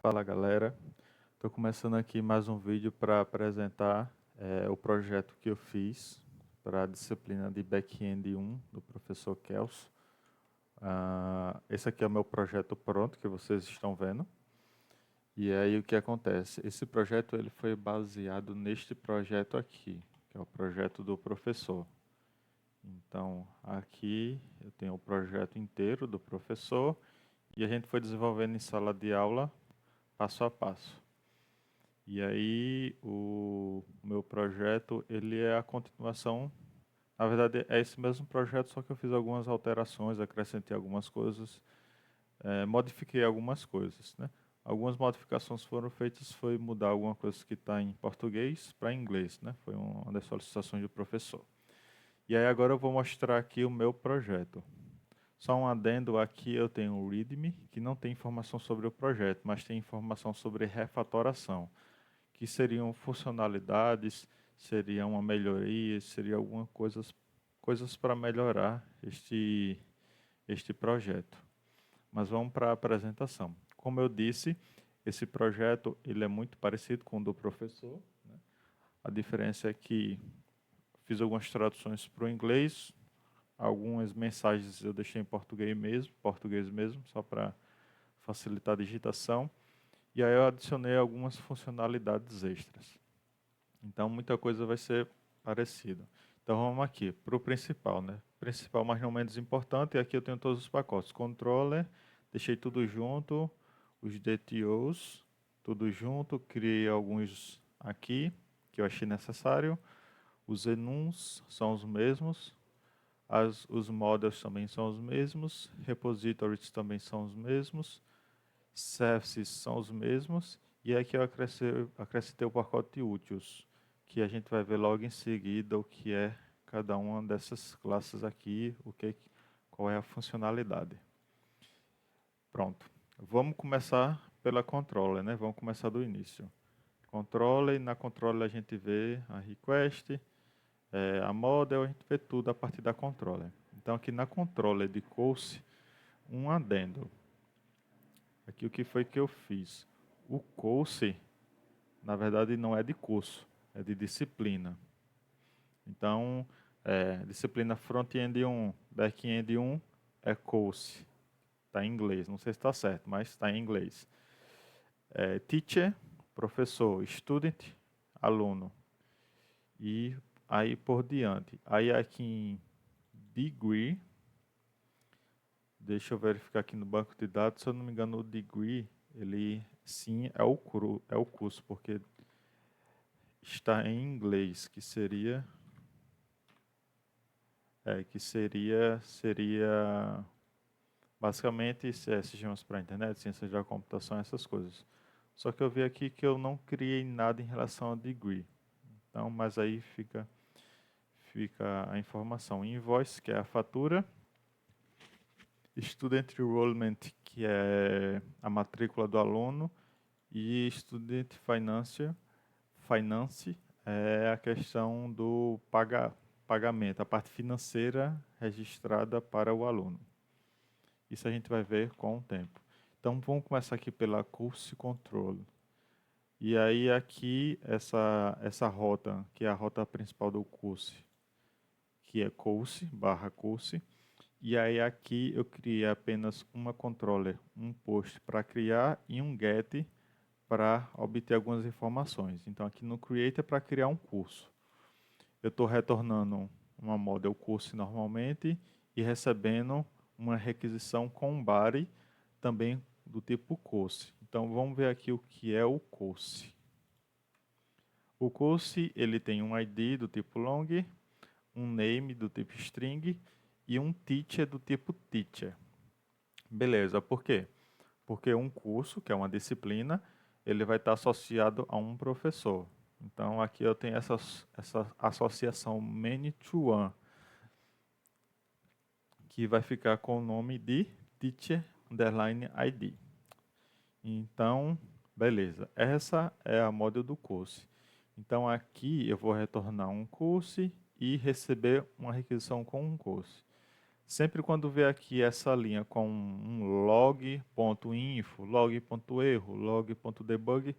Fala galera, estou começando aqui mais um vídeo para apresentar o projeto que eu fiz para a disciplina de Back-end 1 do professor Kelso. Esse aqui é o meu projeto pronto que vocês estão vendo. E aí o que acontece? Esse projeto ele foi baseado neste projeto aqui, que é o projeto do professor. Então aqui eu tenho o projeto inteiro do professor e a gente foi desenvolvendo em sala de aula passo a passo. E aí o meu projeto ele é a continuação, na verdade é esse mesmo projeto, só que eu fiz algumas alterações, acrescentei algumas coisas, modifiquei algumas coisas, né? Algumas modificações foram feitas, foi mudar alguma coisa que está em português para inglês, né? Foi uma das solicitações do professor. E aí agora eu vou mostrar aqui o meu projeto. Só um adendo, aqui eu tenho o README, que não tem informação sobre o projeto, mas tem informação sobre refatoração, que seriam funcionalidades, seria uma melhoria, seria alguma coisas para melhorar este projeto. Mas vamos para a apresentação. Como eu disse, esse projeto ele é muito parecido com o do professor, né? A diferença é que fiz algumas traduções para o inglês, algumas mensagens eu deixei em português mesmo, só para facilitar a digitação. E aí eu adicionei algumas funcionalidades extras. Então muita coisa vai ser parecida. Então vamos aqui para o principal, né? Principal, mas não menos importante, e aqui eu tenho todos os pacotes. Controller, deixei tudo junto, os DTOs, tudo junto, criei alguns aqui que eu achei necessário. Os enums são os mesmos, os models também são os mesmos, repositories também são os mesmos, services são os mesmos, e aqui eu acrescentei o pacote úteis, que a gente vai ver logo em seguida o que é cada uma dessas classes aqui, qual é a funcionalidade. Pronto. Vamos começar pela controller, né? Vamos começar do início. Controller, na controller a gente vê a request, a model, a gente vê tudo a partir da controller. Então aqui na controller de course, um adendo. Aqui o que foi que eu fiz? O course, na verdade, não é de curso, é de disciplina. Então, disciplina front-end 1, back-end 1 é course. Está em inglês, não sei se está certo, mas está em inglês. Teacher, professor, student, aluno. E aí por diante. Aí aqui em degree, deixa eu verificar aqui no banco de dados, se eu não me engano o degree, ele sim é o curso, porque está em inglês, seria basicamente sistemas para a internet, ciências da computação, essas coisas. Só que eu vi aqui que eu não criei nada em relação a degree. Então, mas aí fica a informação. Invoice, que é a fatura. Student Enrollment, que é a matrícula do aluno. E Student Finance é a questão do pagamento, a parte financeira registrada para o aluno. Isso a gente vai ver com o tempo. Então vamos começar aqui pela Course Control. E aí aqui essa rota, que é a rota principal do curso, que é course/course. E aí aqui eu criei apenas uma controller, um post para criar e um get para obter algumas informações. Então aqui no create é para criar um curso. Eu estou retornando uma model course normalmente e recebendo uma requisição com body também do tipo course. Então vamos ver aqui o que é o course. O course ele tem um ID do tipo long, um name do tipo string e um teacher do tipo teacher. Beleza, por quê? Porque um curso, que é uma disciplina, ele vai estar associado a um professor. Então aqui eu tenho essa associação many to one, que vai ficar com o nome de teacher underline ID. Então, beleza. Essa é a model do curso. Então aqui eu vou retornar um curso e receber uma requisição com um curso. Sempre quando vê aqui essa linha com um log.info, log.erro, log.debug,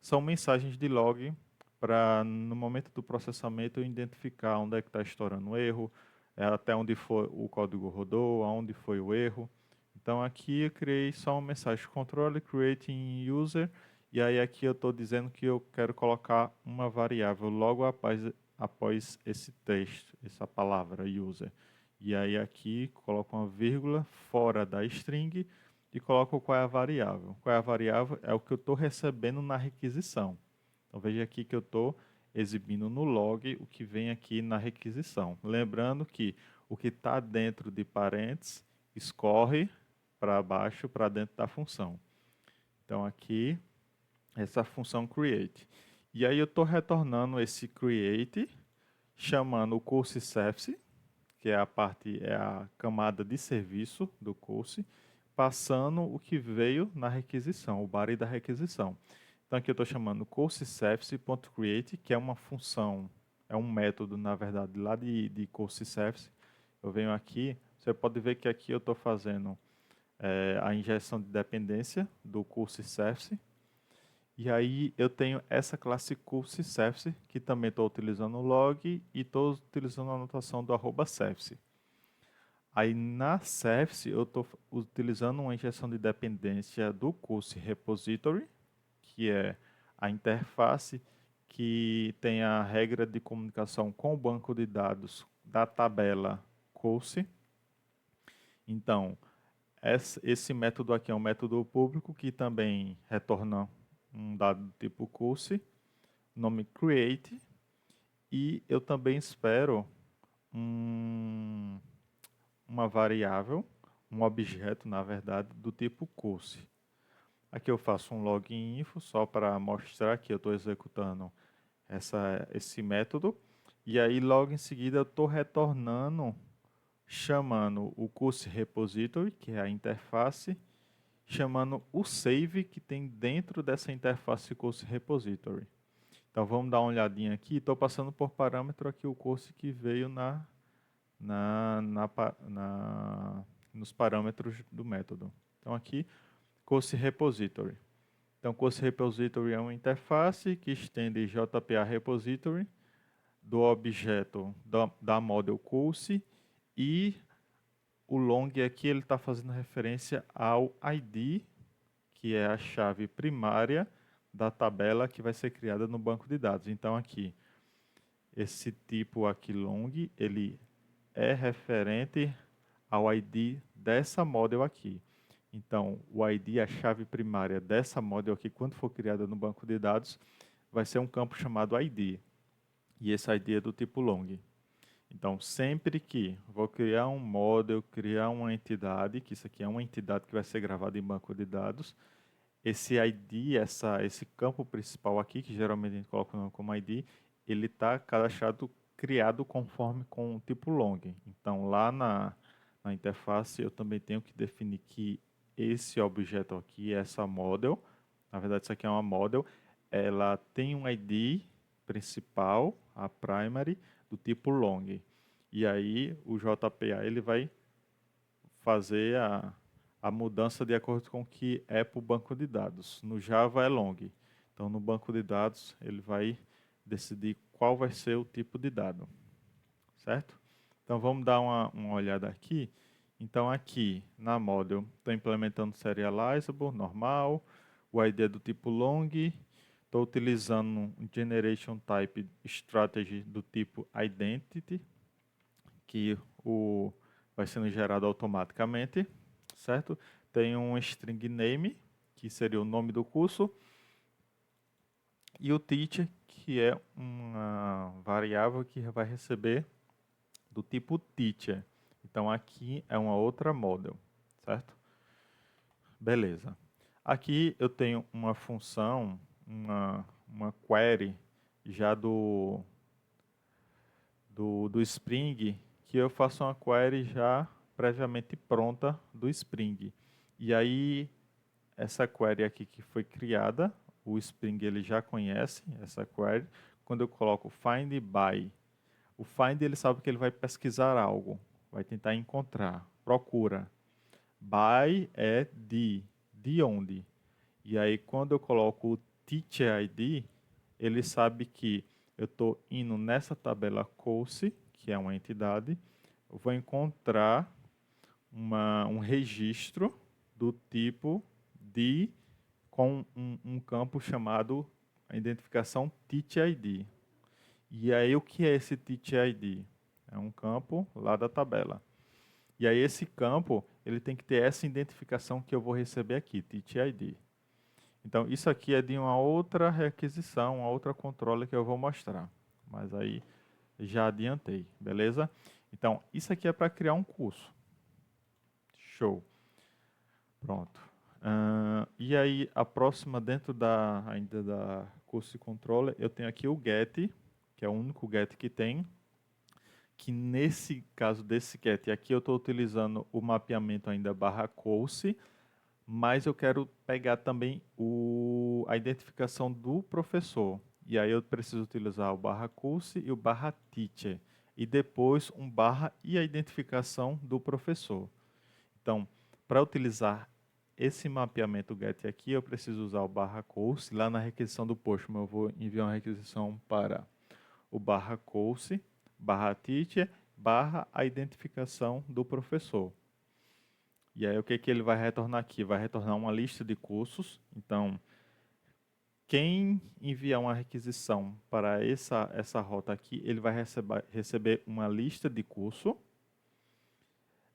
são mensagens de log para, no momento do processamento, eu identificar onde é que está estourando o erro, até onde foi o código rodou, aonde foi o erro. Então aqui eu criei só uma mensagem control creating user, e aí aqui eu estou dizendo que eu quero colocar uma variável logo após esse texto, essa palavra user. E aí aqui coloco uma vírgula fora da string e coloco qual é a variável. Qual é a variável? É o que eu estou recebendo na requisição. Então veja aqui que eu estou exibindo no log o que vem aqui na requisição. Lembrando que o que está dentro de parênteses escorre para baixo, para dentro da função. Então aqui, essa função create. E aí eu estou retornando esse create, chamando o course service, que é a camada de serviço do course, passando o que veio na requisição, o body da requisição. Então aqui eu estou chamando course service.create, que é uma função, é um método, na verdade, lá de course service. Eu venho aqui, você pode ver que aqui eu estou fazendo a injeção de dependência do course service. E aí eu tenho essa classe course service, que também estou utilizando o log e estou utilizando a anotação do @service. Aí na service eu estou utilizando uma injeção de dependência do course repository, que é a interface que tem a regra de comunicação com o banco de dados da tabela course. Então, esse método aqui é um método público que também retorna um dado do tipo course, nome create, e eu também espero uma variável, um objeto, na verdade, do tipo course. Aqui eu faço um login info só para mostrar que eu estou executando esse método. E aí logo em seguida eu estou retornando, chamando o course repository, que é a interface, chamando o save que tem dentro dessa interface course repository. Então vamos dar uma olhadinha aqui. Estou passando por parâmetro aqui o course que veio nos parâmetros do método. Então aqui, course repository. Então, course repository é uma interface que estende JPA repository do objeto da model course, e o long aqui ele está fazendo referência ao ID, que é a chave primária da tabela que vai ser criada no banco de dados. Então aqui, esse tipo aqui long, ele é referente ao ID dessa model aqui. Então, o ID, a chave primária dessa model aqui, quando for criada no banco de dados, vai ser um campo chamado ID. E esse ID é do tipo long. Então, sempre que vou criar um model, criar uma entidade, que isso aqui é uma entidade que vai ser gravada em banco de dados, esse ID, esse campo principal aqui, que geralmente a gente coloca o nome como ID, ele está cadastrado, criado conforme com o tipo long. Então, lá na interface, eu também tenho que definir que esse objeto aqui, essa model, na verdade isso aqui é uma model, ela tem um ID principal, a primary, do tipo long. E aí o JPA ele vai fazer a mudança de acordo com o que é para o banco de dados. No Java é long. Então no banco de dados ele vai decidir qual vai ser o tipo de dado. Certo? Então vamos dar uma olhada aqui. Então aqui na model estou implementando serializable, normal, o ID é do tipo long, estou utilizando um generation type strategy do tipo identity, que vai sendo gerado automaticamente, certo? Tem um string name, que seria o nome do curso, e o teacher, que é uma variável que vai receber do tipo teacher. Então aqui é uma outra model, certo? Beleza. Aqui eu tenho uma função, uma query já do Spring, que eu faço uma query já previamente pronta do Spring. E aí essa query aqui que foi criada, o Spring ele já conhece essa query. Quando eu coloco find by, o find ele sabe que ele vai pesquisar algo. vai tentar encontrar, procura. By é de onde. E aí, quando eu coloco o Teacher ID, ele sabe que eu estou indo nessa tabela course, que é uma entidade, eu vou encontrar um registro do tipo de com um campo chamado a identificação Teacher ID. E aí, o que é esse Teacher ID? É um campo lá da tabela. E aí, esse campo, ele tem que ter essa identificação que eu vou receber aqui, Teacher ID. Então, isso aqui é de uma outra requisição, uma outra controle que eu vou mostrar. Mas aí, já adiantei, beleza? Então, isso aqui é para criar um curso. Show. Pronto. E aí, a próxima, dentro ainda da curso de controle, eu tenho aqui o get, que é o único get que tem, que nesse caso desse get aqui eu estou utilizando o mapeamento ainda barra course, mas eu quero pegar também a identificação do professor. E aí eu preciso utilizar o barra course e o barra teacher. E depois um barra e a identificação do professor. Então, para utilizar esse mapeamento get aqui, eu preciso usar o barra course. Lá na requisição do Postman eu vou enviar uma requisição para o barra course, barra teacher, barra a identificação do professor. E aí o que ele vai retornar aqui? Vai retornar uma lista de cursos. Então, quem enviar uma requisição para essa rota aqui, ele vai receber uma lista de curso.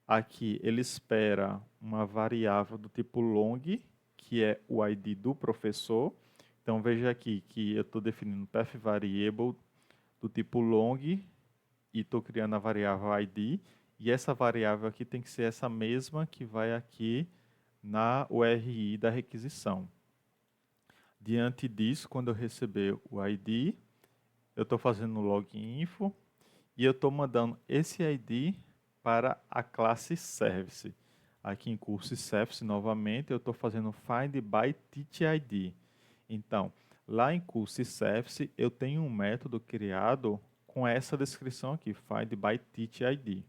Aqui ele espera uma variável do tipo long, que é o ID do professor. Então veja aqui que eu estou definindo path variable do tipo long e estou criando a variável ID. E essa variável aqui tem que ser essa mesma que vai aqui na URI da requisição. Diante disso, quando eu receber o ID, eu estou fazendo o login info e eu estou mandando esse ID para a classe service. Aqui em curso service, novamente, eu estou fazendo find by teachID. Então, lá em curso service, eu tenho um método criado com essa descrição aqui, find by teachID.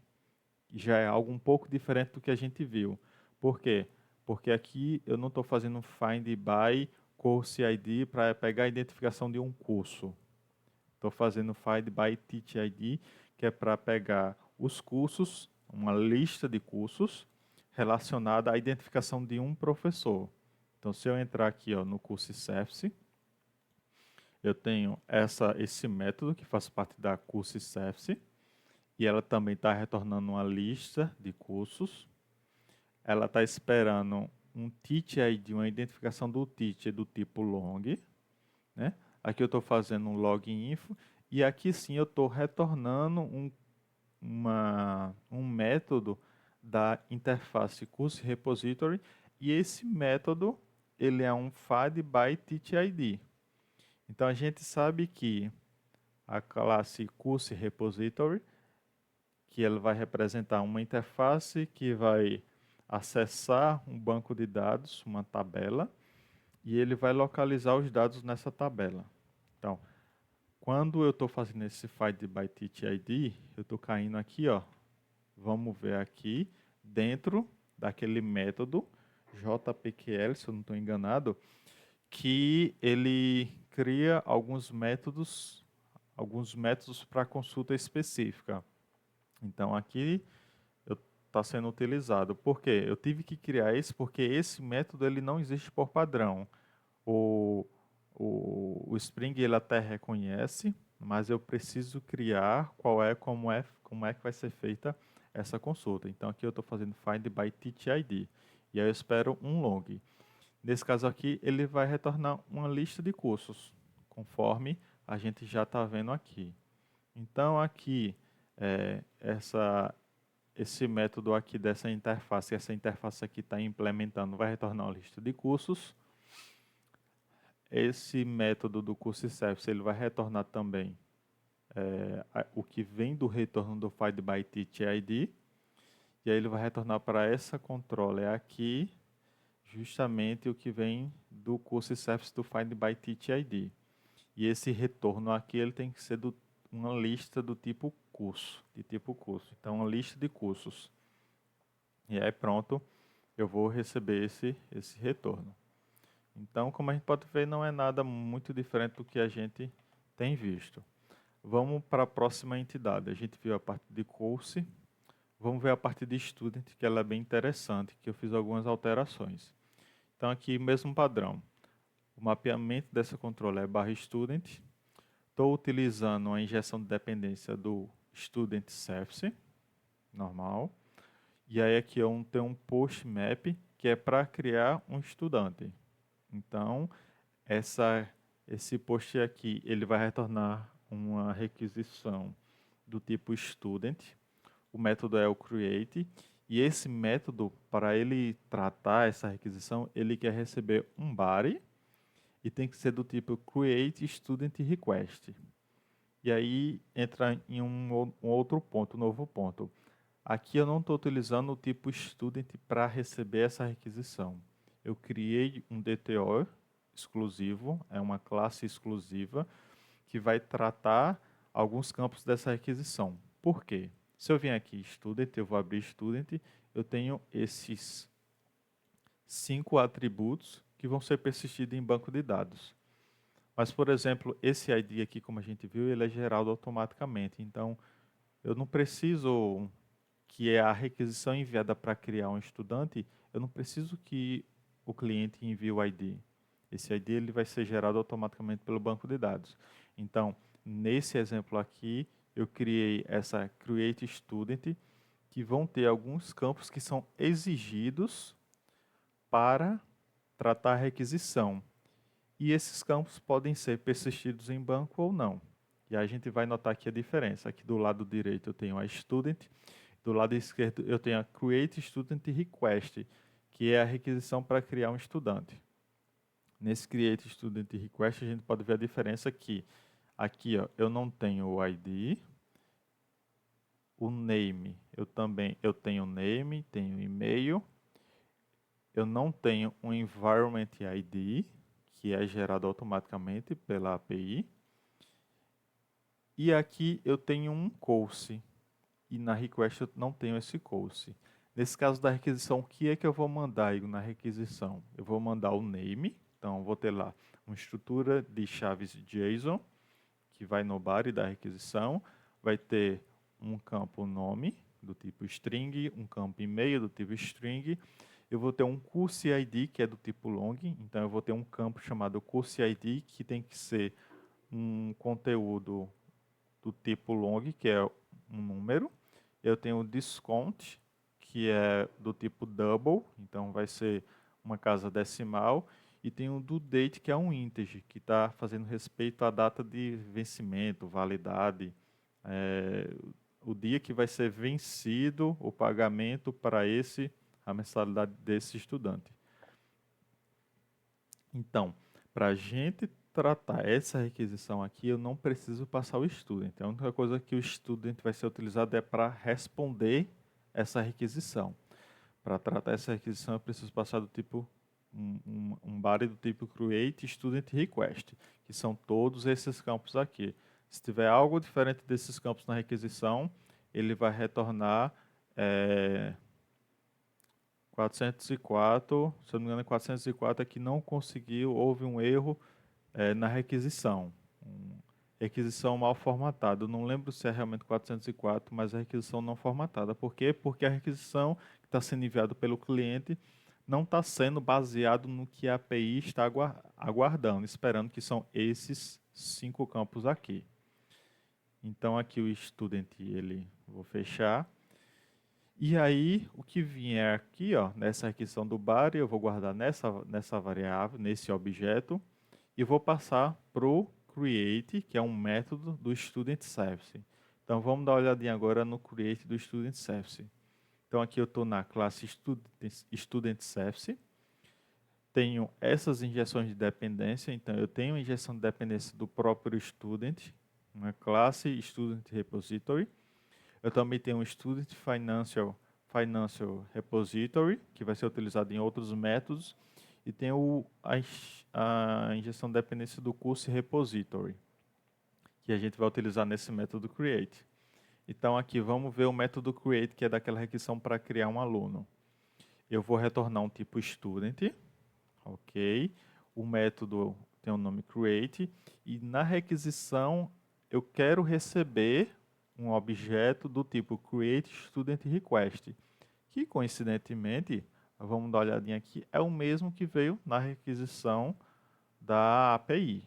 Já é algo um pouco diferente do que a gente viu. Por quê? Porque aqui eu não estou fazendo find by course ID para pegar a identificação de um curso. Estou fazendo find by teachID, que é para pegar os cursos, uma lista de cursos relacionada à identificação de um professor. Então, se eu entrar aqui no curso service, eu tenho esse método que faz parte da curso service, e ela também está retornando uma lista de cursos. Ela está esperando um teacher ID, uma identificação do teacher do tipo long, né? Aqui eu estou fazendo um login info e aqui sim eu estou retornando um método da interface curso repository e esse método ele é um find by teachID. Então a gente sabe que a classe curso repository que ela vai representar uma interface que vai acessar um banco de dados, uma tabela, e ele vai localizar os dados nessa tabela. Então, quando eu estou fazendo esse find by teachID, eu estou caindo aqui, vamos ver aqui, dentro daquele método JPQL, se eu não estou enganado, que ele cria alguns métodos para consulta específica. Então aqui está sendo utilizado. Por quê? Eu tive que criar esse porque esse método ele não existe por padrão. O Spring ele até reconhece, mas eu preciso criar como é que vai ser feita essa consulta. Então aqui eu estou fazendo find by teachID e aí eu espero um long. Nesse caso aqui ele vai retornar uma lista de cursos, conforme a gente já está vendo aqui. Então aqui esse método aqui dessa interface, essa interface aqui está implementando, vai retornar uma lista de cursos. Esse método do curso service ele vai retornar também o que vem do retorno do find by teachID. E aí ele vai retornar para essa controller aqui, justamente o que vem do curso service do find by teachID. E esse retorno aqui ele tem que ser uma lista do tipo curso, de tipo curso. Então, uma lista de cursos. E aí, pronto, eu vou receber esse retorno. Então, como a gente pode ver, não é nada muito diferente do que a gente tem visto. Vamos para a próxima entidade. A gente viu a parte de course. Vamos ver a parte de student, que ela é bem interessante, que eu fiz algumas alterações. Então, aqui, mesmo padrão. O mapeamento dessa controller é /student. Estou utilizando a injeção de dependência do student service, normal. E aí aqui eu tenho um post map, que é para criar um estudante. Então, esse post aqui, ele vai retornar uma requisição do tipo student. O método é o create. E esse método, para ele tratar essa requisição, ele quer receber um body e tem que ser do tipo create student request. E aí entra em um outro ponto, um novo ponto. Aqui eu não estou utilizando o tipo student para receber essa requisição. Eu criei um DTO exclusivo, é uma classe exclusiva, que vai tratar alguns campos dessa requisição. Por quê? Se eu vim aqui student, eu vou abrir student, eu tenho esses 5 atributos que vão ser persistidos em banco de dados. Mas, por exemplo, esse ID aqui, como a gente viu, ele é gerado automaticamente. Então, eu não preciso que é a requisição enviada para criar um estudante, eu não preciso que o cliente envie o ID. Esse ID ele vai ser gerado automaticamente pelo banco de dados. Então, nesse exemplo aqui, eu criei essa Create Student, que vão ter alguns campos que são exigidos para tratar a requisição. E esses campos podem ser persistidos em banco ou não. E a gente vai notar aqui a diferença. Aqui do lado direito eu tenho a Student, do lado esquerdo eu tenho a Create Student Request, que é a requisição para criar um estudante. Nesse Create Student Request a gente pode ver a diferença aqui ó, eu não tenho o ID, o name, eu tenho name, tenho e-mail, eu não tenho um Environment ID, que é gerado automaticamente pela API, e aqui eu tenho um course, e na request eu não tenho esse course. Nesse caso da requisição, o que é que eu vou mandar na requisição? Eu vou mandar o name, então vou ter lá uma estrutura de chaves JSON, que vai no body da requisição, vai ter um campo nome, do tipo string, um campo e-mail do tipo string, eu vou ter um course ID, que é do tipo long, então eu vou ter um campo chamado course ID, que tem que ser um conteúdo do tipo long, que é um número. Eu tenho o discount, que é do tipo double, então vai ser uma casa decimal. E tem o due date, que é um integer, que está fazendo respeito à data de vencimento, validade, o dia que vai ser vencido o pagamento para a mensalidade desse estudante. Então, para a gente tratar essa requisição aqui, eu não preciso passar o student. A única coisa que o student vai ser utilizado é para responder essa requisição. Para tratar essa requisição, eu preciso passar do tipo um body do tipo create student request, que são todos esses campos aqui. Se tiver algo diferente desses campos na requisição, ele vai retornar 404, se eu não me engano, 404 é que não conseguiu, houve um erro na requisição. Requisição mal formatada. Eu não lembro se é realmente 404, mas a requisição não formatada. Por quê? Porque a requisição que está sendo enviada pelo cliente não está sendo baseado no que a API está aguardando, esperando que são esses 5 campos aqui. Então aqui o student, vou fechar. E aí, o que vier aqui, ó, nessa requisição do body, eu vou guardar nessa variável, nesse objeto, e vou passar para o create, que é um método do student service. Então, vamos dar uma olhadinha agora no create do student service. Então, aqui eu estou na classe student service. Tenho essas injeções de dependência. Então, eu tenho a injeção de dependência do próprio student, uma classe student repository. Eu também tenho um Student Financial Repository, que vai ser utilizado em outros métodos. E tenho a injeção de dependência do Course Repository, que a gente vai utilizar nesse método create. Então aqui vamos ver o método create, que é daquela requisição para criar um aluno. Eu vou retornar um tipo student, ok? O método tem o nome create e na requisição eu quero receber um objeto do tipo create student request, que coincidentemente, vamos dar uma olhadinha aqui, é o mesmo que veio na requisição da API.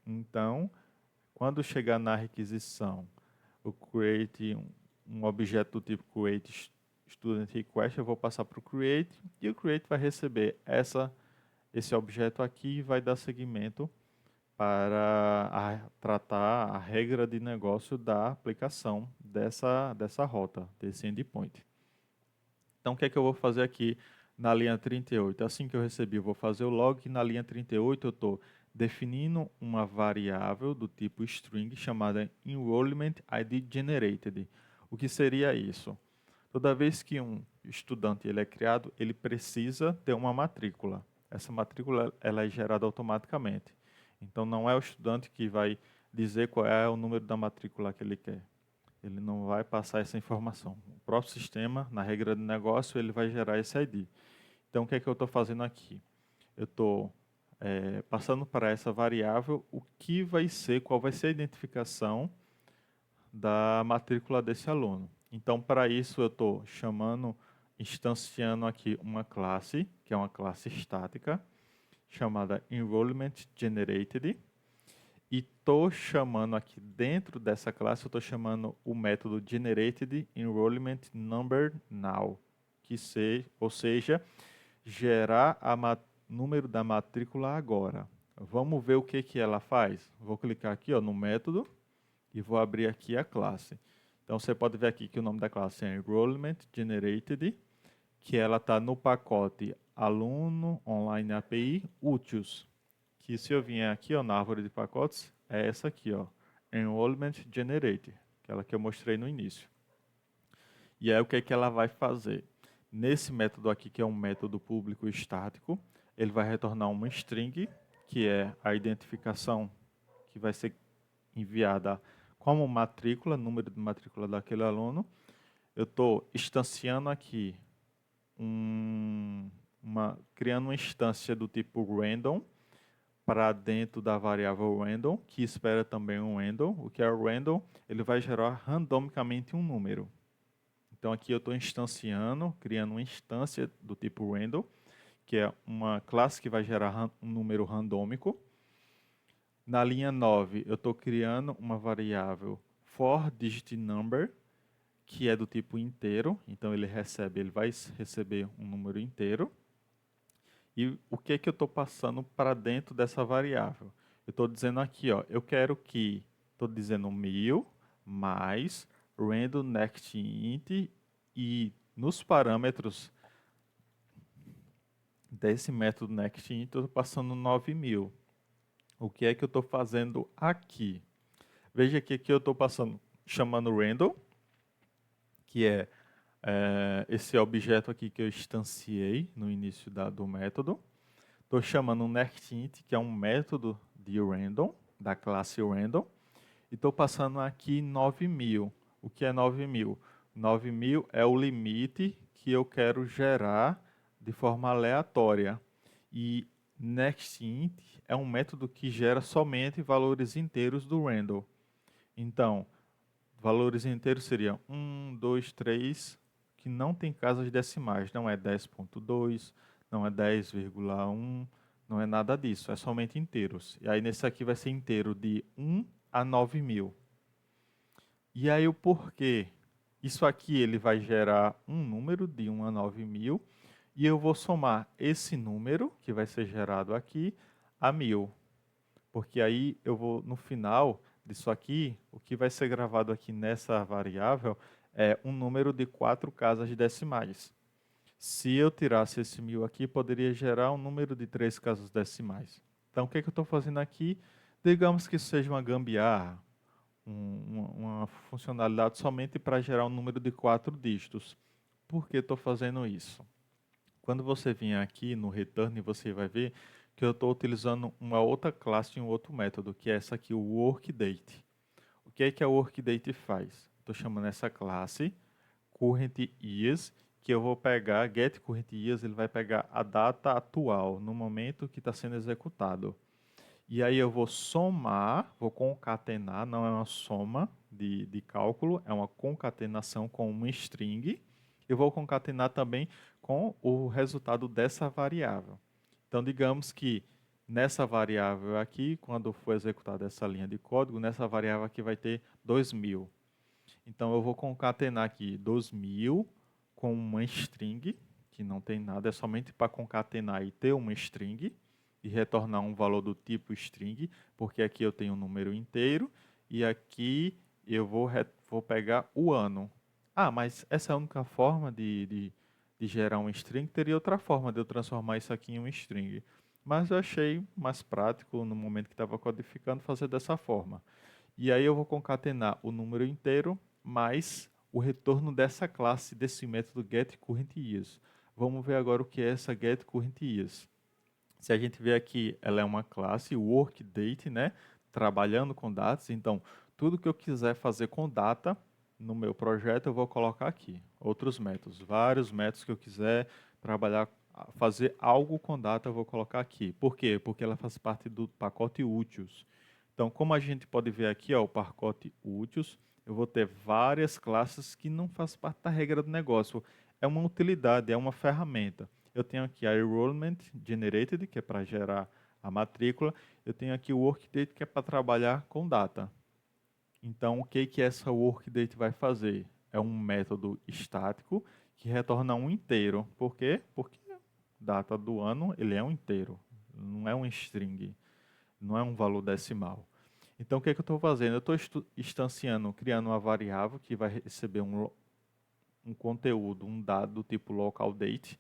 Então, quando chegar na requisição, o create um objeto do tipo create student request, eu vou passar para o create e o create vai receber esse objeto aqui e vai dar seguimento para tratar a regra de negócio da aplicação dessa rota, desse endpoint. Então, o que é que eu vou fazer aqui na linha 38? Assim que eu recebi, eu vou fazer o log. E na linha 38, eu estou definindo uma variável do tipo string chamada enrollment ID generated. O que seria isso? Toda vez que um estudante ele é criado, ele precisa ter uma matrícula. Essa matrícula ela é gerada automaticamente. Então, não é o estudante que vai dizer qual é o número da matrícula que ele quer. Ele não vai passar essa informação. O próprio sistema, na regra de negócio, ele vai gerar esse ID. Então, o que é que eu estou fazendo aqui? Eu estou passando para essa variável o que vai ser, qual vai ser a identificação da matrícula desse aluno. Então, para isso, eu estou instanciando aqui uma classe, que é uma classe estática, chamada Enrollment Generated, e estou chamando aqui dentro dessa classe, eu estou chamando o método Generated Enrollment Number Now, ou seja, gerar número da matrícula agora. Vamos ver o que ela faz? Vou clicar aqui no método e vou abrir aqui a classe. Então você pode ver aqui que o nome da classe é Enrollment Generated, que ela está no pacote Aluno Online API Úteis, que se eu vier aqui na árvore de pacotes, é essa aqui, Enrollment Generated, aquela que eu mostrei no início. E aí o que ela vai fazer? Nesse método aqui, que é um método público estático, ele vai retornar uma string, que é a identificação que vai ser enviada como matrícula, número de matrícula daquele aluno. Eu estou instanciando aqui, criando uma instância do tipo random, para dentro da variável random, que espera também um random. O que é o random? Ele vai gerar randomicamente um número. Então aqui eu estou instanciando, criando uma instância do tipo random, que é uma classe que vai gerar um número randômico. Na linha 9, eu estou criando uma variável forDigitNumber, que é do tipo inteiro. Então ele vai receber um número inteiro. E o que eu estou passando para dentro dessa variável? Eu estou dizendo aqui, eu quero que, estou dizendo 1000 mais random next int, e nos parâmetros desse método next int eu estou passando 9000. O que é que eu estou fazendo aqui? Veja que aqui eu estou chamando random, que é esse objeto aqui que eu instanciei no início do método. Estou chamando um nextInt, que é um método de random, da classe random, e estou passando aqui 9000. O que é 9000? 9000 é o limite que eu quero gerar de forma aleatória. E nextInt é um método que gera somente valores inteiros do random. Então, valores inteiros seriam 1, 2, 3, que não tem casas decimais, não é 10.2, não é 10,1, não é nada disso, é somente inteiros. E aí nesse aqui vai ser inteiro de 1 a 9000. E aí o porquê? Isso aqui ele vai gerar um número de 1 a 9000 e eu vou somar esse número que vai ser gerado aqui a 1000. Porque aí eu vou, no final disso aqui, o que vai ser gravado aqui nessa variável é um número de 4 casas decimais. Se eu tirasse esse 1000 aqui, poderia gerar um número de 3 casas decimais. Então, o que eu estou fazendo aqui? Digamos que seja uma gambiarra, uma funcionalidade somente para gerar um número de 4 dígitos. Por que estou fazendo isso? Quando você vier aqui no return, você vai ver que eu estou utilizando uma outra classe e um outro método, que é essa aqui, o workDate. que é que a workdate faz? Estou chamando essa classe current years, que eu vou pegar, get current years, ele vai pegar a data atual, no momento que está sendo executado. E aí eu vou somar, vou concatenar, não é uma soma de cálculo, é uma concatenação com uma string. Eu vou concatenar também com o resultado dessa variável. Então, digamos que nessa variável aqui, quando for executada essa linha de código, nessa variável aqui vai ter 2000. Então, eu vou concatenar aqui 2000 com uma string, que não tem nada, é somente para concatenar e ter uma string e retornar um valor do tipo string, porque aqui eu tenho um número inteiro e aqui eu vou pegar o ano. Ah, mas essa é a única forma de gerar um string? Teria outra forma de eu transformar isso aqui em um string. Mas eu achei mais prático, no momento que estava codificando, fazer dessa forma. E aí eu vou concatenar o número inteiro mais o retorno dessa classe, desse método getCurrentYears. Vamos ver agora o que é essa getCurrentYears. Se a gente vê aqui, ela é uma classe workDate, né? Trabalhando com datas. Então, tudo que eu quiser fazer com data no meu projeto, eu vou colocar aqui. Outros métodos, vários métodos que eu quiser trabalhar, fazer algo com data, eu vou colocar aqui. Por quê? Porque ela faz parte do pacote úteis. Então, como a gente pode ver aqui, ó, o pacote úteis, eu vou ter várias classes que não fazem parte da regra do negócio. É uma utilidade, é uma ferramenta. Eu tenho aqui a enrollment generated, que é para gerar a matrícula. Eu tenho aqui o workdate, que é para trabalhar com data. Então, o que essa workdate vai fazer? É um método estático que retorna um inteiro. Por quê? Porque data do ano ele é um inteiro, não é um string, não é um valor decimal. Então, o que eu estou fazendo? Eu estou instanciando, criando uma variável que vai receber um conteúdo, um dado do tipo local date,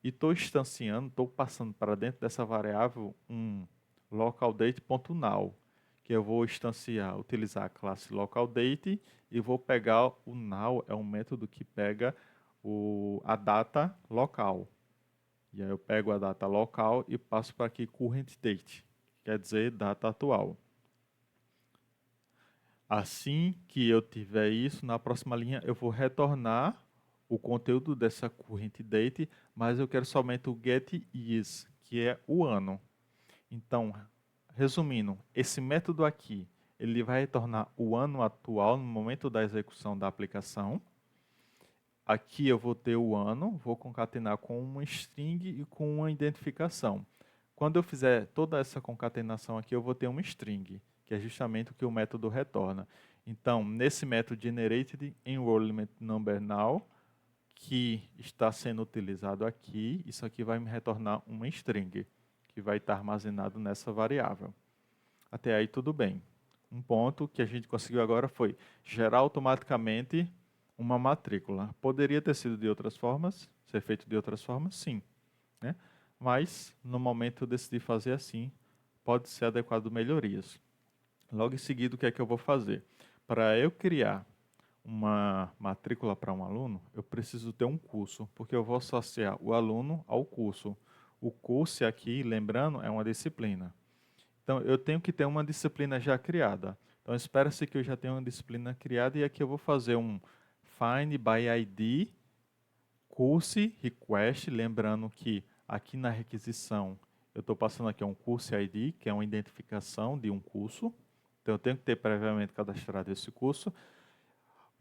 e estou instanciando, estou passando para dentro dessa variável um localDate.now, que eu vou instanciar, utilizar a classe localDate e vou pegar o now, é um método que pega a data local. E aí eu pego a data local e passo para aqui currentDate, quer dizer data atual. Assim que eu tiver isso, na próxima linha eu vou retornar o conteúdo dessa current date, mas eu quero somente o get is, que é o ano. Então, resumindo, esse método aqui, ele vai retornar o ano atual no momento da execução da aplicação. Aqui eu vou ter o ano, vou concatenar com uma string e com uma identificação. Quando eu fizer toda essa concatenação aqui, eu vou ter uma string, que é justamente o que o método retorna. Então, nesse método generated_enrollment_number_now, que está sendo utilizado aqui, isso aqui vai me retornar uma string, que vai estar armazenado nessa variável. Até aí tudo bem. Um ponto que a gente conseguiu agora foi gerar automaticamente uma matrícula. Poderia ter sido de outras formas, ser feito de outras formas, sim, né? Mas, no momento eu decidi fazer assim, pode ser adequado melhorias. Logo em seguida, o que é que eu vou fazer? Para eu criar uma matrícula para um aluno, eu preciso ter um curso, porque eu vou associar o aluno ao curso. O curso aqui, lembrando, é uma disciplina. Então, eu tenho que ter uma disciplina já criada. Então, espera-se que eu já tenha uma disciplina criada e aqui eu vou fazer um find by ID course request, lembrando que aqui na requisição eu estou passando aqui um course ID, que é uma identificação de um curso. Então, eu tenho que ter previamente cadastrado esse curso.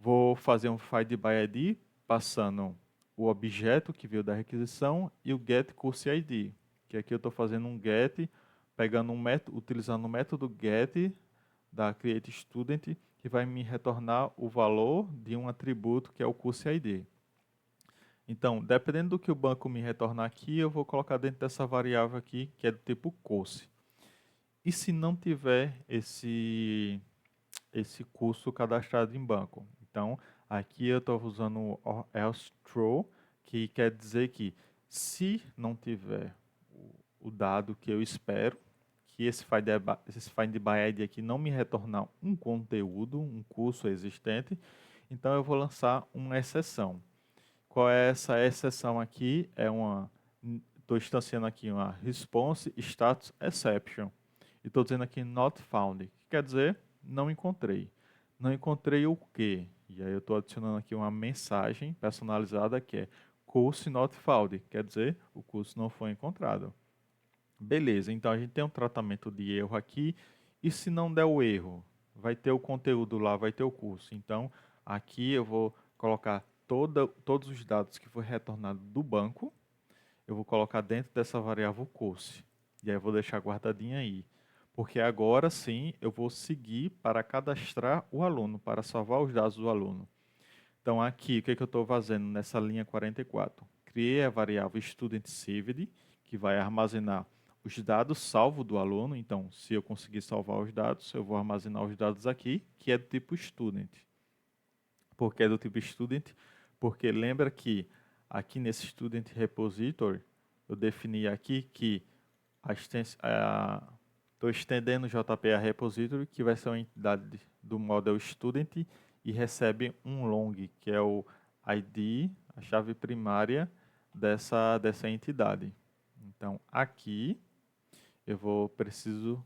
Vou fazer um find by ID, passando o objeto que veio da requisição e o get course ID, que aqui eu estou fazendo um get, pegando um método, utilizando o método get da create student, que vai me retornar o valor de um atributo que é o course ID. Então, dependendo do que o banco me retornar aqui, eu vou colocar dentro dessa variável aqui, que é do tipo course. E se não tiver esse curso cadastrado em banco? Então, aqui eu estou usando o else true, que quer dizer que se não tiver o dado que eu espero, que esse find by ID aqui não me retornar um conteúdo, um curso existente, então eu vou lançar uma exceção. Qual é essa exceção aqui? Estou instanciando aqui uma response status exception. E estou dizendo aqui not found, que quer dizer não encontrei. não encontrei o quê? E aí eu estou adicionando aqui uma mensagem personalizada que é course not found, quer dizer, o curso não foi encontrado. Beleza, então a gente tem um tratamento de erro aqui, e se não der o erro, vai ter o conteúdo lá, vai ter o curso. Então, aqui eu vou colocar todos os dados que foi retornado do banco, eu vou colocar dentro dessa variável course. E aí eu vou deixar guardadinha aí. Porque agora sim eu vou seguir para cadastrar o aluno, para salvar os dados do aluno. Então aqui, o que eu estou fazendo nessa linha 44? Criei a variável studentSaved, que vai armazenar os dados salvos do aluno. Então, se eu conseguir salvar os dados, eu vou armazenar os dados aqui, que é do tipo student. Por que é do tipo student? Porque lembra que aqui nesse student repository, eu defini aqui que estou estendendo o JPA repository, que vai ser uma entidade do model student e recebe um long, que é o ID, a chave primária dessa entidade. Então, aqui eu preciso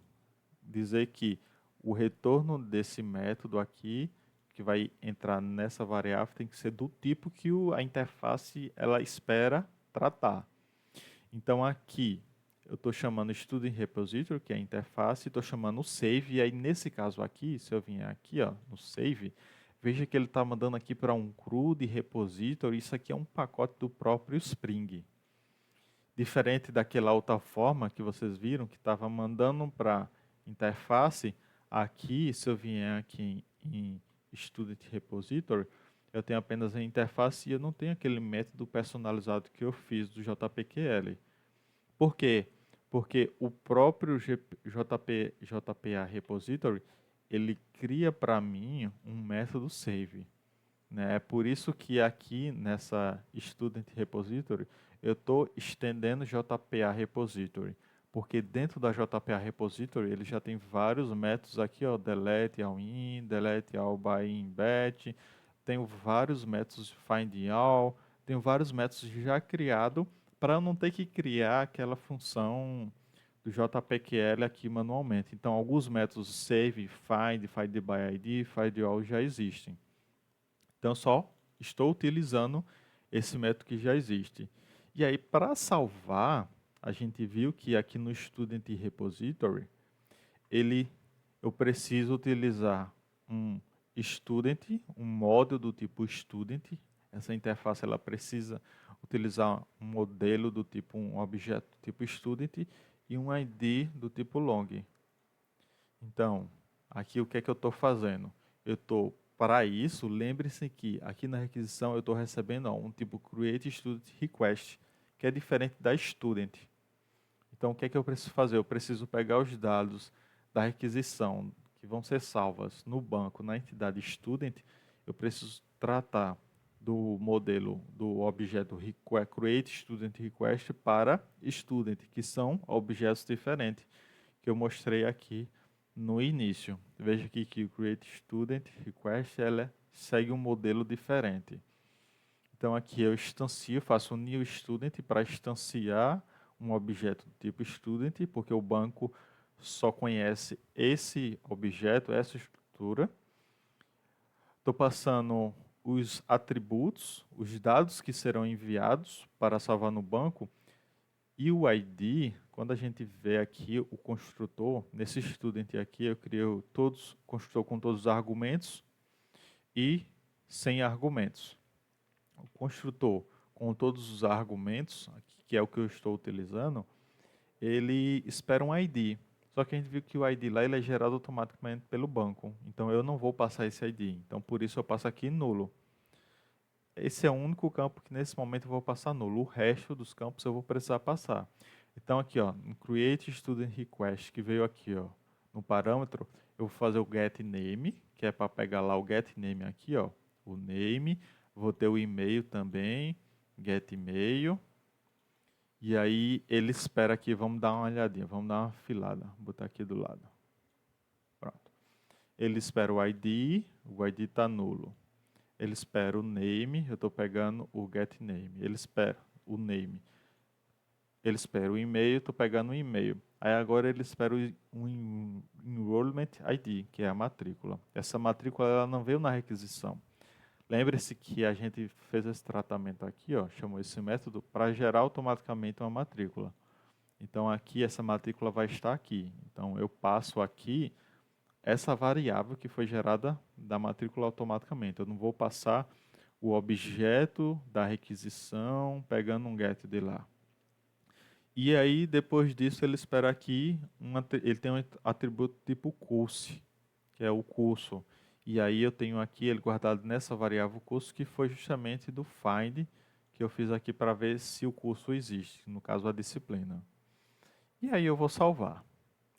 dizer que o retorno desse método aqui, que vai entrar nessa variável, tem que ser do tipo que a interface ela espera tratar. Então aqui eu estou chamando Student Repository, que é a interface, e estou chamando o save, e aí nesse caso aqui, se eu vier aqui ó, no save, veja que ele está mandando aqui para um CRUD repository, isso aqui é um pacote do próprio Spring. Diferente daquela outra forma que vocês viram, que estava mandando para interface, aqui, se eu vier aqui em Student Repository, eu tenho apenas a interface e eu não tenho aquele método personalizado que eu fiz do JPQL. Por quê? Porque o próprio JPA Repository, ele cria para mim um método save. Né? É por isso que aqui nessa Student Repository, eu estou estendendo JPA Repository. Porque dentro da JPA Repository, ele já tem vários métodos aqui, ó, delete all in, delete all by in batch, tenho vários métodos find all, tenho vários métodos já criados para eu não ter que criar aquela função do JPQL aqui manualmente. Então, alguns métodos save, find by ID, find all já existem. Então, só estou utilizando esse método que já existe. E aí, para salvar, a gente viu que aqui no Student Repository, eu preciso utilizar um student, um módulo do tipo student. Essa interface ela precisa utilizar um modelo do tipo um objeto do tipo student e um ID do tipo long. Então, aqui o que é que eu estou fazendo? Eu estou, para isso, lembre-se que aqui na requisição eu estou recebendo um tipo Create Student Request, que é diferente da Student. Então, o que é que eu preciso fazer? Eu preciso pegar os dados da requisição que vão ser salvas no banco, na entidade Student, eu preciso tratar do modelo do objeto Create Student Request para Student, que são objetos diferentes, que eu mostrei aqui no início. Veja aqui que o Create Student Request ela segue um modelo diferente. Então aqui eu instancio, faço um new student para instanciar um objeto do tipo student, porque o banco só conhece esse objeto, essa estrutura. Estou passando os atributos, os dados que serão enviados para salvar no banco, e o ID, quando a gente vê aqui o construtor, nesse student aqui eu crio construtor com todos os argumentos e sem argumentos. O construtor com todos os argumentos, que é o que eu estou utilizando, ele espera um ID. Só que a gente viu que o ID lá ele é gerado automaticamente pelo banco. Então eu não vou passar esse ID. Então por isso eu passo aqui nulo. Esse é o único campo que nesse momento eu vou passar nulo. O resto dos campos eu vou precisar passar. Então aqui, ó, no Create Student Request, que veio aqui, ó, no parâmetro, eu vou fazer o get name, que é para pegar lá o get name aqui, ó, o name, vou ter o e-mail também, get e-mail. E aí ele espera aqui, vamos dar uma olhadinha, vamos dar uma filada, vou botar aqui do lado. Pronto. Ele espera o ID está nulo. Ele espera o name, eu estou pegando o get name. Ele espera o name. Ele espera o e-mail, estou pegando o e-mail. Aí agora ele espera um Enrollment ID, que é a matrícula. Essa matrícula ela não veio na requisição. Lembre-se que a gente fez esse tratamento aqui, ó, chamou esse método para gerar automaticamente uma matrícula. Então aqui essa matrícula vai estar aqui. Então eu passo aqui essa variável que foi gerada da matrícula automaticamente. Eu não vou passar o objeto da requisição pegando um get de lá. E aí, depois disso, ele espera aqui, ele tem um atributo tipo curso, que é o curso. E aí eu tenho aqui ele guardado nessa variável curso, que foi justamente do find, que eu fiz aqui para ver se o curso existe, no caso a disciplina. E aí eu vou salvar.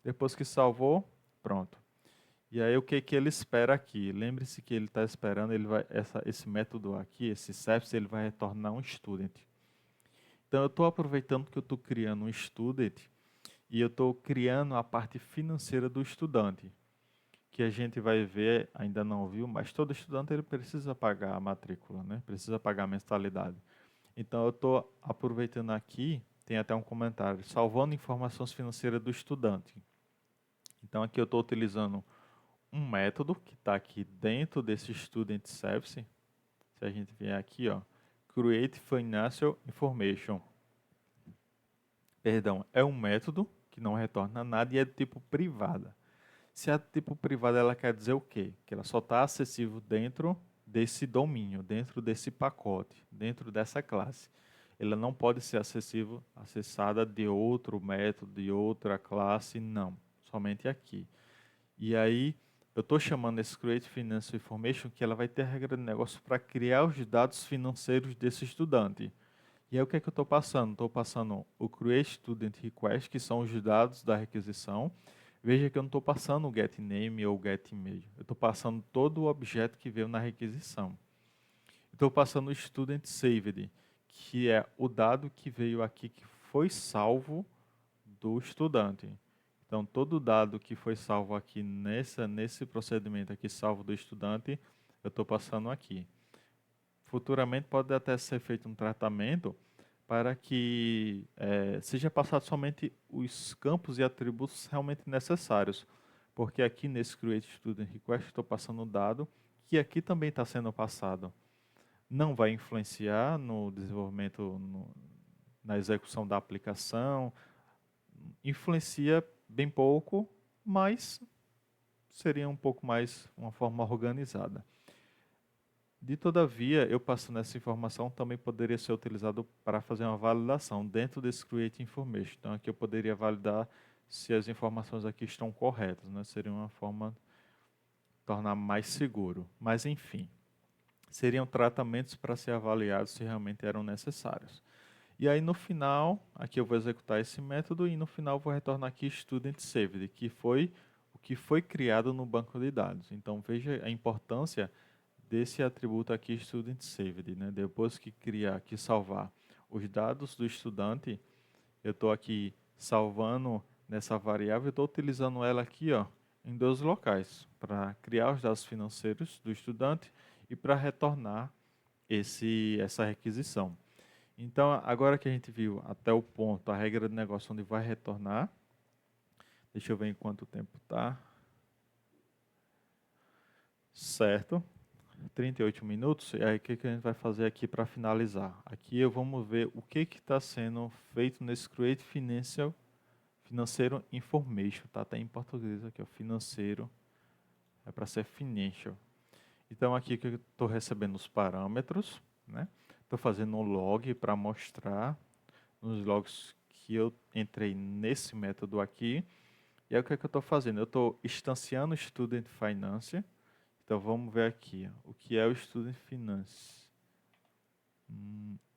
Depois que salvou, pronto. E aí o que que ele espera aqui? Lembre-se que ele está esperando, esse método aqui, esse service, ele vai retornar um student. Então eu estou aproveitando que eu estou criando um student e eu estou criando a parte financeira do estudante, que a gente vai ver, ainda não viu, mas todo estudante ele precisa pagar a matrícula, né? Precisa pagar a mensalidade. Então eu estou aproveitando aqui, tem até um comentário, salvando informações financeiras do estudante. Então aqui eu estou utilizando um método que está aqui dentro desse Student Service. Se a gente vier aqui, ó, Create Financial Information. Perdão, é um método que não retorna nada e é do tipo privada. Se é do tipo privada, ela quer dizer o quê? Que ela só está acessível dentro desse domínio, dentro desse pacote, dentro dessa classe. Ela não pode ser acessada de outro método, de outra classe, não. Somente aqui. E aí, eu estou chamando esse Create Financial Information que ela vai ter a regra de negócio para criar os dados financeiros desse estudante. E aí o que é que eu estou passando? Estou passando o Create Student Request, que são os dados da requisição. Veja que eu não estou passando o getName ou o getImage. Eu estou passando todo o objeto que veio na requisição. Estou passando o Student Saved, que é o dado que veio aqui, que foi salvo do estudante. Então, todo dado que foi salvo aqui nesse procedimento aqui, salvo do estudante, eu estou passando aqui. Futuramente pode até ser feito um tratamento para que seja passado somente os campos e atributos realmente necessários. Porque aqui nesse Create Student Request estou passando o dado que aqui também está sendo passado. Não vai influenciar no desenvolvimento, na execução da aplicação, influencia bem pouco, mas seria um pouco mais uma forma organizada. De todavia, eu passando essa informação também poderia ser utilizado para fazer uma validação dentro desse Create Information. Então aqui eu poderia validar se as informações aqui estão corretas, né? Seria uma forma de tornar mais seguro. Mas enfim, seriam tratamentos para ser avaliados se realmente eram necessários. E aí no final, aqui eu vou executar esse método e no final vou retornar aqui Student Saved, que foi o que foi criado no banco de dados. Então veja a importância desse atributo aqui Student Saved, né? Depois que criar, que salvar os dados do estudante, eu estou aqui salvando nessa variável, eu estou utilizando ela aqui, ó, em dois locais, para criar os dados financeiros do estudante e para retornar essa requisição. Então, agora que a gente viu até o ponto, a regra de negócio onde vai retornar, deixa eu ver em quanto tempo está. Certo. 38 minutos, e aí o que a gente vai fazer aqui para finalizar? Aqui vamos ver o que está sendo feito nesse Create Financeiro Information, tá? Tá em português aqui, ó, financeiro, é para ser financial. Então aqui que eu estou recebendo os parâmetros, né? Estou fazendo um log para mostrar nos logs que eu entrei nesse método aqui. E aí o que eu estou fazendo? Eu estou instanciando o Student Finance. Então vamos ver aqui, ó, o que é o Student Finance.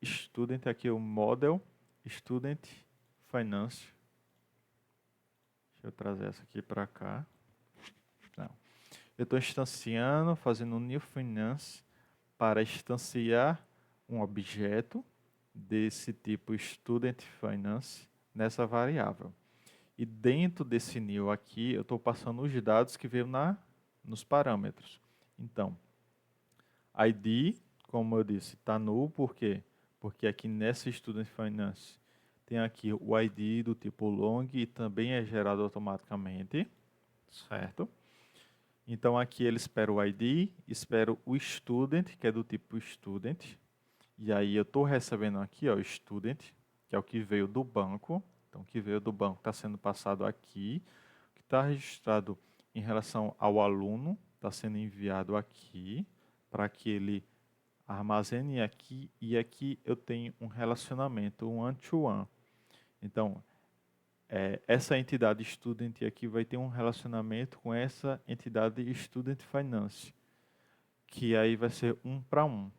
Student aqui é o Model Student Finance. Deixa eu trazer essa aqui para cá. Não. Eu estou instanciando, fazendo um New Finance para instanciar um objeto desse tipo Student Finance nessa variável. E dentro desse new aqui, eu estou passando os dados que veio nos parâmetros. Então, ID, como eu disse, está null, por quê? Porque aqui nessa Student Finance tem aqui o ID do tipo long e também é gerado automaticamente, certo? Então aqui ele espera o ID, espera o student, que é do tipo student, e aí eu estou recebendo aqui, ó, student, que é o que veio do banco. Então, o que veio do banco está sendo passado aqui. O que está registrado em relação ao aluno está sendo enviado aqui, para que ele armazene aqui. E aqui eu tenho um relacionamento, um one-to-one. Então, essa entidade student aqui vai ter um relacionamento com essa entidade student finance, que aí vai ser um para um.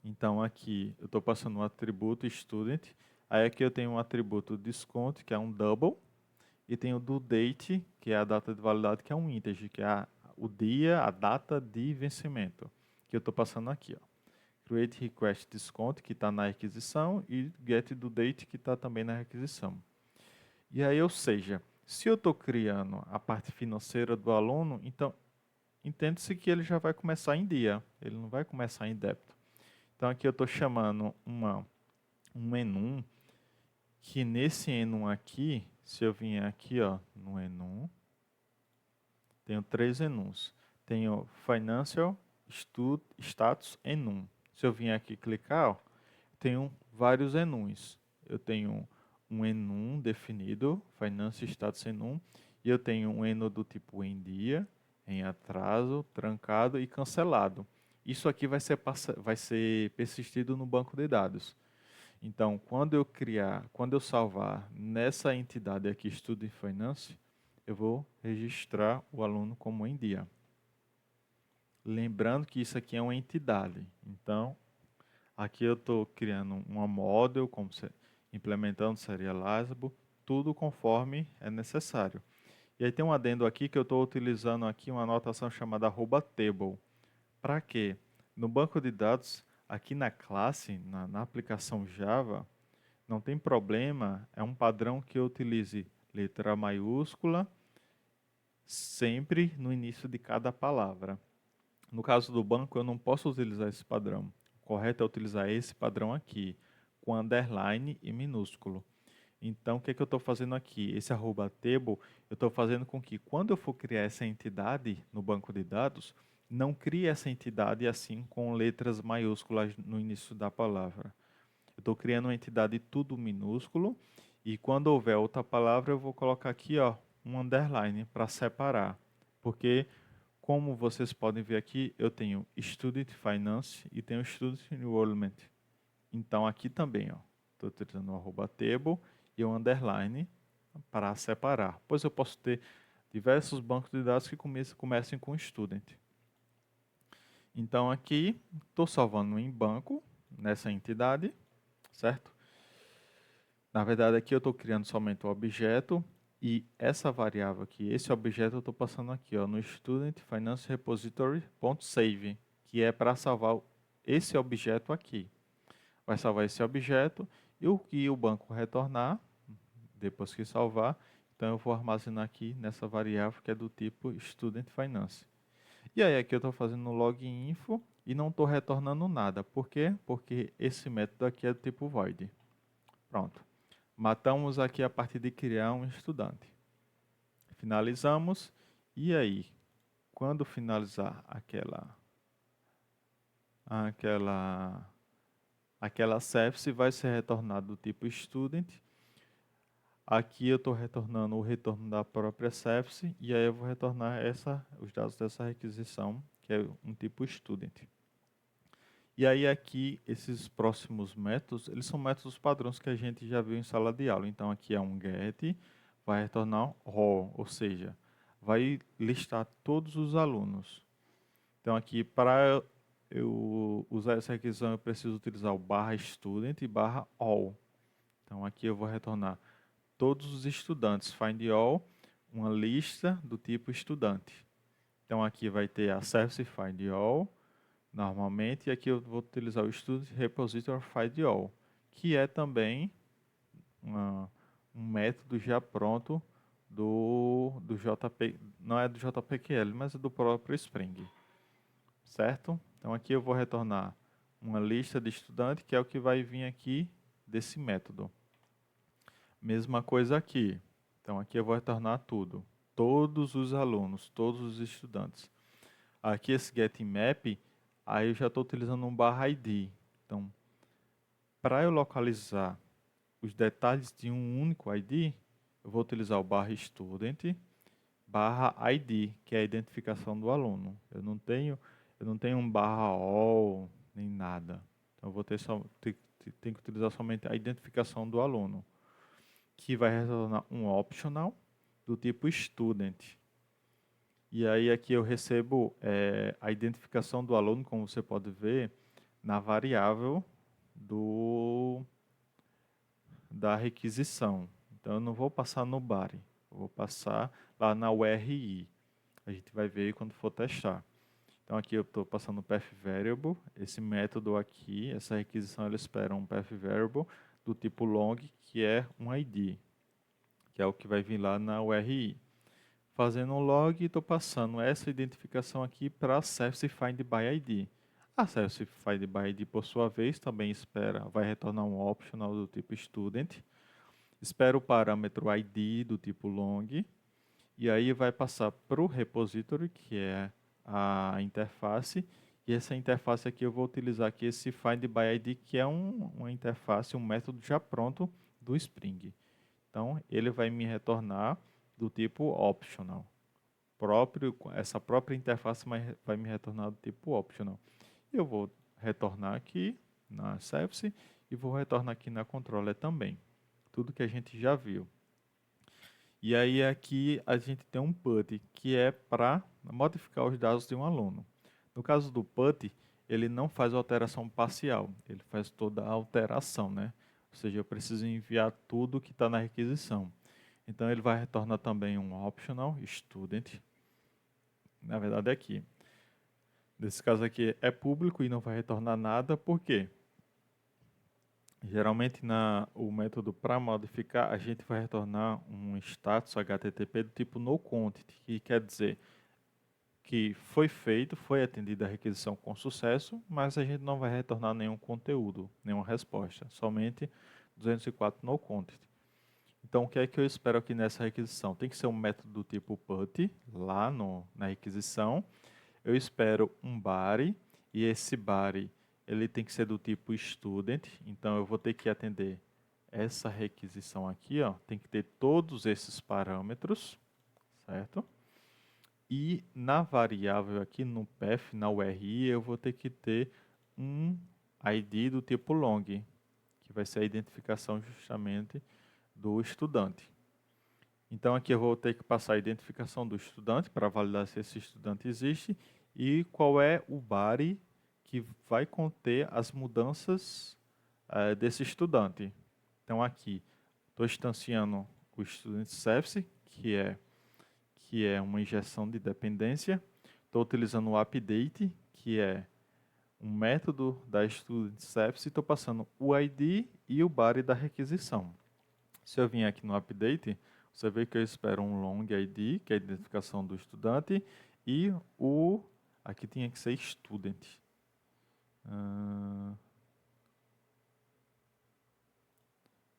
Então aqui eu estou passando um atributo student, aí aqui eu tenho um atributo discount, que é um double, e tenho o due date, que é a data de validade, que é um integer, que é o dia, a data de vencimento, que eu estou passando aqui. Ó. Create request discount, que está na requisição, e get due date, que está também na requisição. E aí, ou seja, se eu estou criando a parte financeira do aluno, então entende-se que ele já vai começar em dia, ele não vai começar em débito. Então aqui eu estou chamando um enum, que nesse enum aqui, se eu vier aqui ó, no enum, tenho 3 enums. Tenho Financial, Status, enum. Se eu vier aqui clicar, ó, tenho vários enuns. Eu tenho um enum definido, Financial, Status, enum, e eu tenho um enum do tipo em dia, em atraso, trancado e cancelado. Isso aqui vai ser persistido no banco de dados. Então, quando eu salvar nessa entidade aqui, Student Finance, eu vou registrar o aluno como em dia. Lembrando que isso aqui é uma entidade. Então, aqui eu estou criando uma model, implementando Serializable, tudo conforme é necessário. E aí tem um adendo aqui que eu estou utilizando aqui uma anotação chamada @table. Para quê? No banco de dados, aqui na classe, na aplicação Java, não tem problema, é um padrão que eu utilize letra maiúscula sempre no início de cada palavra. No caso do banco, eu não posso utilizar esse padrão. O correto é utilizar esse padrão aqui, com underline e minúsculo. Então, o que é que eu estou fazendo aqui? Esse @table, eu estou fazendo com que quando eu for criar essa entidade no banco de dados, não crie essa entidade assim com letras maiúsculas no início da palavra. Eu estou criando uma entidade tudo minúsculo e quando houver outra palavra eu vou colocar aqui ó, um underline para separar. Porque, como vocês podem ver aqui, eu tenho Student Finance e tenho Student Enrollment. Então aqui também, estou utilizando o @table e o underline para separar. Pois eu posso ter diversos bancos de dados que comecem com student. Então aqui estou salvando em banco nessa entidade, certo? Na verdade aqui eu estou criando somente o objeto e essa variável aqui, esse objeto eu estou passando aqui ó, no Student Finance Repository.save, que é para salvar esse objeto aqui. Vai salvar esse objeto e o que o banco retornar, depois que salvar, então eu vou armazenar aqui nessa variável que é do tipo Student Finance. E aí aqui eu estou fazendo no login info e não estou retornando nada. Por quê? Porque esse método aqui é do tipo void. Pronto. Matamos aqui a parte de criar um estudante. Finalizamos. E aí, quando finalizar aquela service, vai ser retornado do tipo student. Aqui eu estou retornando o retorno da própria service e aí eu vou retornar os dados dessa requisição, que é um tipo student. E aí aqui, esses próximos métodos, eles são métodos padrões que a gente já viu em sala de aula. Então aqui é um get, vai retornar raw, ou seja, vai listar todos os alunos. Então aqui, para eu usar essa requisição, eu preciso utilizar o /student e /all. Então aqui eu vou retornar todos os estudantes, find all, uma lista do tipo estudante. Então aqui vai ter a service find all, normalmente, e aqui eu vou utilizar o student repository find all, que é também um método já pronto do JP, não é do JPQL, mas é do próprio Spring, certo? Então aqui eu vou retornar uma lista de estudante, que é o que vai vir aqui desse método. Mesma coisa aqui. Então aqui eu vou retornar tudo. Todos os alunos, todos os estudantes. Aqui esse getMap, aí eu já estou utilizando um barra ID. Então, para eu localizar os detalhes de um único ID, eu vou utilizar o barra student, barra ID, que é a identificação do aluno. Eu não tenho um barra all, nem nada. Então eu vou tenho que utilizar somente a identificação do aluno, que vai retornar um optional do tipo student. E aí aqui eu recebo a identificação do aluno, como você pode ver, na variável da requisição. Então eu não vou passar no body, eu vou passar lá na URI. A gente vai ver quando for testar. Então aqui eu estou passando o path variable, esse método aqui, essa requisição ela espera um path variable do tipo long, que é um ID, que é o que vai vir lá na URI. Fazendo um log, estou passando essa identificação aqui para a Service Find by ID. A Service Find by ID, por sua vez, também vai retornar um optional do tipo student. Espera o parâmetro ID do tipo long. E aí vai passar para o repository, que é a interface. E essa interface aqui eu vou utilizar aqui esse Find by ID, que é uma interface, um método já pronto do Spring. Então, ele vai me retornar do tipo optional. Essa própria interface vai me retornar do tipo optional. Eu vou retornar aqui na service e vou retornar aqui na controller também. Tudo que a gente já viu. E aí aqui a gente tem um PUT, que é para modificar os dados de um aluno. No caso do PUT, ele não faz alteração parcial, ele faz toda a alteração, né? Ou seja, eu preciso enviar tudo que está na requisição. Então ele vai retornar também um optional student. Na verdade é aqui. Nesse caso aqui é público e não vai retornar nada, por quê? Geralmente o método para modificar, a gente vai retornar um status HTTP do tipo noQuantity, que quer dizer que foi atendida a requisição com sucesso, mas a gente não vai retornar nenhum conteúdo, nenhuma resposta, somente 204 noQuantity. Então, o que é que eu espero aqui nessa requisição? Tem que ser um método do tipo put, lá na requisição. Eu espero um body, e esse body ele tem que ser do tipo student, então eu vou ter que atender essa requisição aqui, ó, tem que ter todos esses parâmetros, certo? E na variável aqui no path, na URI, eu vou ter que ter um ID do tipo long, que vai ser a identificação justamente do estudante. Então aqui eu vou ter que passar a identificação do estudante para validar se esse estudante existe e qual é o body que vai conter as mudanças desse estudante. Então aqui estou instanciando o student service, que é uma injeção de dependência. Estou utilizando o update, que é um método da student service, e estou passando o ID e o body da requisição. Se eu vim aqui no update, você vê que eu espero um long ID, que é a identificação do estudante, e aqui tinha que ser student.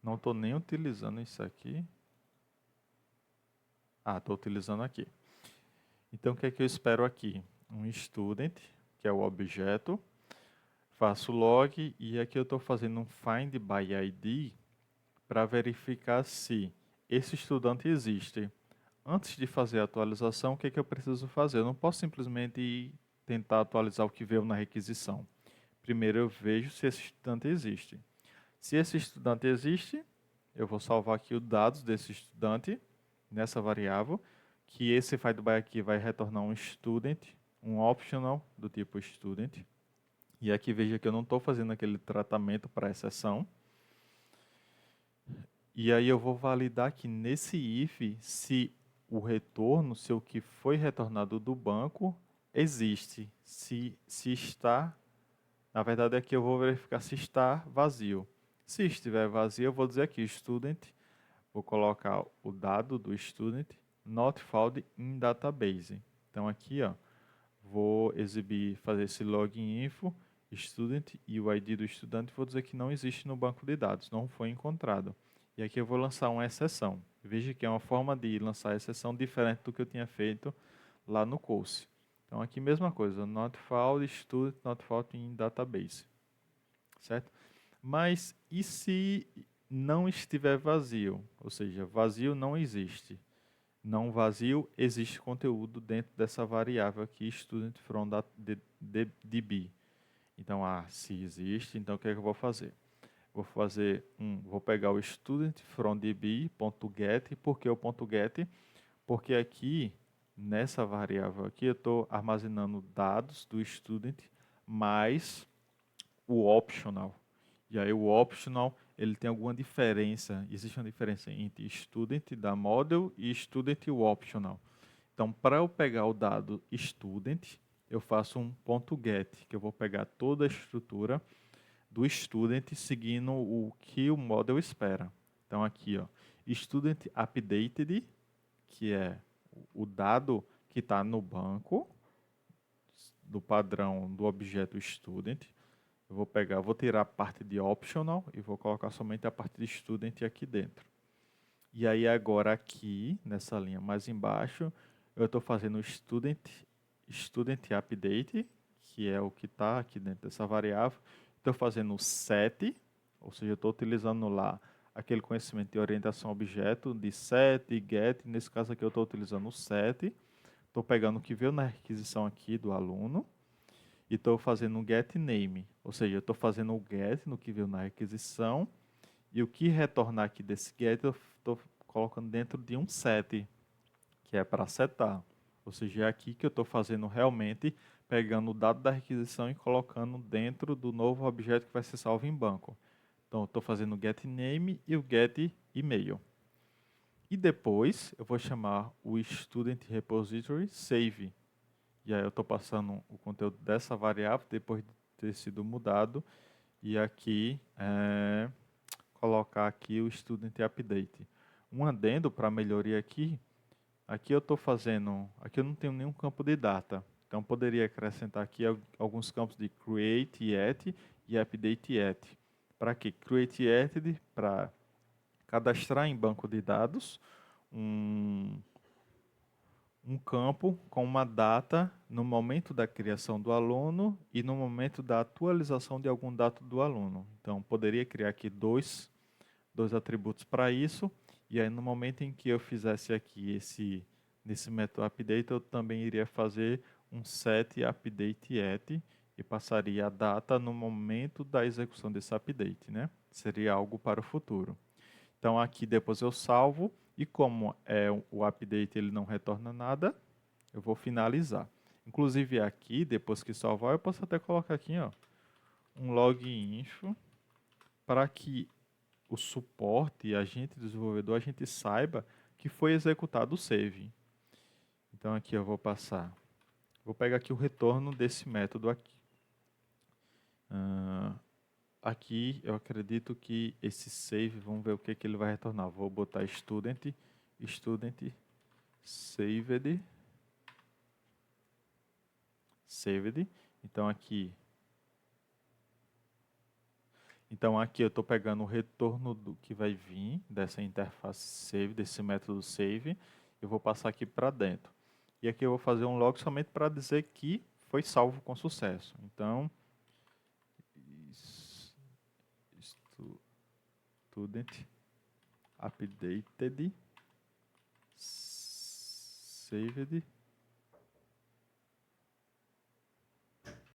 Não estou nem utilizando isso aqui. Estou utilizando aqui. Então, o que é que eu espero aqui? Um student, que é o objeto. Faço log e aqui eu estou fazendo um find by ID para verificar se esse estudante existe. Antes de fazer a atualização, o que é que eu preciso fazer? Eu não posso simplesmente tentar atualizar o que veio na requisição. Primeiro eu vejo se esse estudante existe. Se esse estudante existe, eu vou salvar aqui os dados desse estudante nessa variável, que esse findBy aqui vai retornar um student, um optional do tipo student. E aqui veja que eu não estou fazendo aquele tratamento para exceção. E aí eu vou validar aqui nesse if se o retorno, se o que foi retornado do banco existe, se está, na verdade aqui eu vou verificar se está vazio. Se estiver vazio, eu vou dizer aqui student, vou colocar o dado do student, not found in database. Então aqui, ó, vou fazer esse login info, student e o ID do estudante, vou dizer que não existe no banco de dados, não foi encontrado. E aqui eu vou lançar uma exceção. Veja que é uma forma de lançar a exceção diferente do que eu tinha feito lá no course. Então aqui mesma coisa, not found student, not found in database, certo? Mas e se não estiver vazio? Ou seja, vazio não existe. Não vazio, existe conteúdo dentro dessa variável aqui, student from DB. Então, se existe, então o que é que eu vou fazer? Vou pegar o student from DB.get. Por que o .get? Porque aqui, nessa variável aqui, eu estou armazenando dados do student mais o optional. E aí o optional, ele tem alguma diferença, existe uma diferença entre student da model e student e o optional. Então, para eu pegar o dado student, eu faço um .get, que eu vou pegar toda a estrutura do student seguindo o que o model espera. Então aqui, ó, student updated, que é o dado que está no banco do padrão do objeto student. Eu vou pegar, vou tirar a parte de optional e vou colocar somente a parte de student aqui dentro. E aí agora aqui, nessa linha mais embaixo, eu estou fazendo student update, que é o que está aqui dentro dessa variável. Estou fazendo set, ou seja, eu estou utilizando lá aquele conhecimento de orientação a objeto, de set, de get. Nesse caso aqui eu estou utilizando o set. Estou pegando o que veio na requisição aqui do aluno e estou fazendo um get name, ou seja, eu estou fazendo o get no que veio na requisição e o que retornar aqui desse get eu estou colocando dentro de um set, que é para setar. Ou seja, é aqui que eu estou fazendo realmente, pegando o dado da requisição e colocando dentro do novo objeto que vai ser salvo em banco. Então, eu estou fazendo o get name e o get email. E depois, eu vou chamar o student repository save. E aí eu estou passando o conteúdo dessa variável depois de ter sido mudado. E aqui, colocar aqui o student update. Um adendo para melhoria aqui. Aqui eu estou fazendo, aqui eu não tenho nenhum campo de data. Então poderia acrescentar aqui alguns campos de create at e update at. Para quê? Create at para cadastrar em banco de dados um campo com uma data no momento da criação do aluno e no momento da atualização de algum dado do aluno. Então poderia criar aqui dois atributos para isso. E aí no momento em que eu fizesse aqui nesse método update, eu também iria fazer um set update at e passaria a data no momento da execução desse update, né? Seria algo para o futuro. Então aqui depois eu salvo e como o update ele não retorna nada, eu vou finalizar. Inclusive aqui, depois que salvar, eu posso até colocar aqui, ó, um log info para que o suporte, a gente desenvolvedor, a gente saiba que foi executado o save. Então aqui eu vou pegar aqui o retorno desse método aqui. Aqui eu acredito que esse save, vamos ver o que ele vai retornar. Vou botar student saved. Então aqui eu estou pegando o retorno do que vai vir dessa interface save, desse método save, eu vou passar aqui para dentro. E aqui eu vou fazer um log somente para dizer que foi salvo com sucesso. Então, student updated saved